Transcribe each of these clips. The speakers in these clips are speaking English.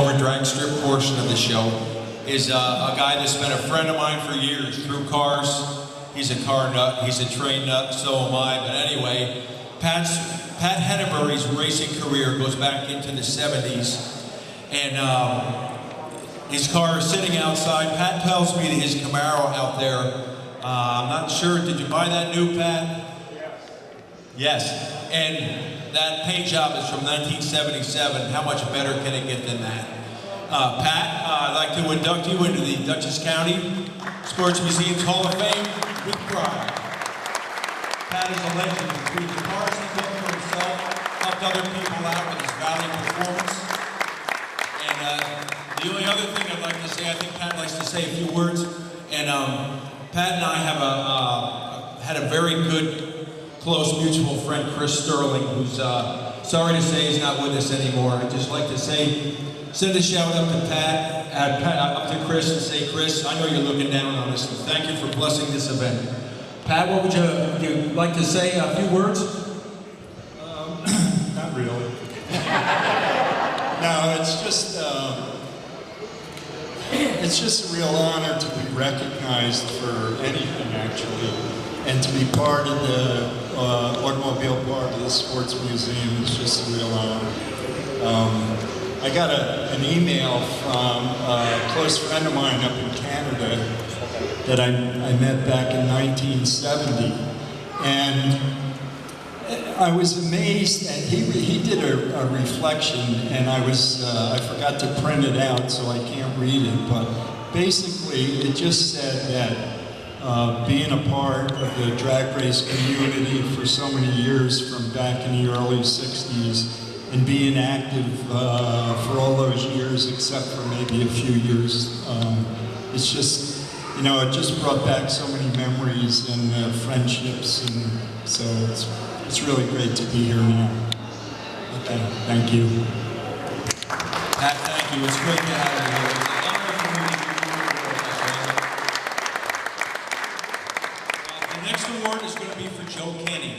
Over drag strip portion of the show is a guy that's been a friend of mine for years through cars. He's a car nut, he's a train nut, so am I. But anyway, Pat Hennebery's racing career goes back into the 70s. And his car is sitting outside. Pat tells me that his Camaro out there, I'm not sure, did you buy that new, Pat? Yes. And that paint job is from 1977. How much better can it get than that? Pat, I'd like to induct you into the Dutchess County Sports Museum's Hall of Fame with pride. Pat is a legend. Between the cars he built for himself, helped other people out with his valiant performance. And the only other thing I'd like to say, I think Pat likes to say a few words. And Pat and I have had a very good, close mutual friend, Chris Sterling, who's sorry to say he's not with us anymore. I'd just like to say, send a shout out to Pat, up to Chris, and say, Chris, I know you're looking down on us, and thank you for blessing this event. Pat, what would you like to say? A few words? Not really. No, it's just a real honor to be recognized for anything, actually, and to be part of the automobile part of the Sports Museum is just a real honor. I got an email from a close friend of mine up in Canada that I met back in 1970, and I was amazed that he did a reflection, and I forgot to print it out, so I can't read it, but basically it just said that being a part of the drag race community for so many years from back in the early 60s and being active for all those years except for maybe a few years, it's just, you know, it just brought back so many memories and friendships, and so it's really great to be here now. Okay, thank you. Pat, thank you. It's great to have you here. The next award is going to be for Joe Kenny.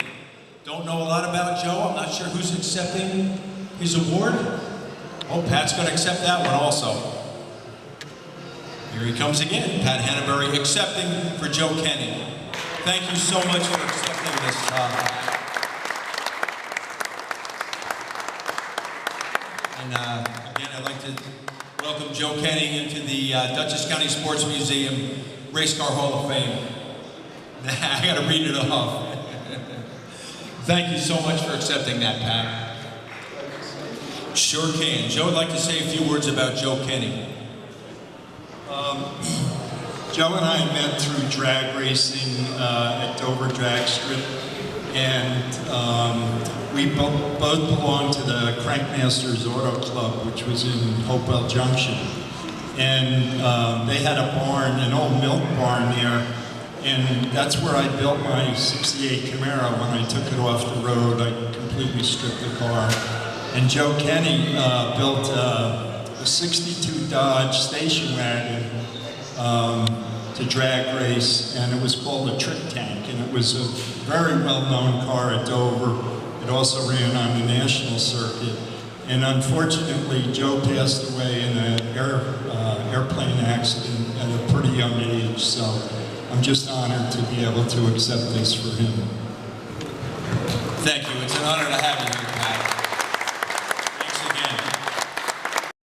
Don't know a lot about Joe. I'm not sure who's accepting his award. Oh, Pat's going to accept that one also. Here he comes again. Pat Hennebery accepting for Joe Kenny. Thank you so much for accepting this. Again, I'd like to welcome Joe Kenny into the Dutchess County Sports Museum Race Car Hall of Fame. I got to read it off. Thank you so much for accepting that, Pat. Sure can. Joe would like to say a few words about Joe Kenny. Joe and I met through drag racing at Dover Drag Strip, and we both belonged to the Crankmasters Auto Club, which was in Hopewell Junction. And they had a barn, an old milk barn there, and that's where I built my 68 Camaro. When I took it off the road, I completely stripped the car. And Joe Kenny built a 62 Dodge station wagon to drag race, and it was called a Trick Tank, and it was a very well-known car at Dover. It also ran on the national circuit. And unfortunately, Joe passed away in an airplane accident at a pretty young age, so I'm just honored to be able to accept this for him. Thank you. It's an honor to have you here.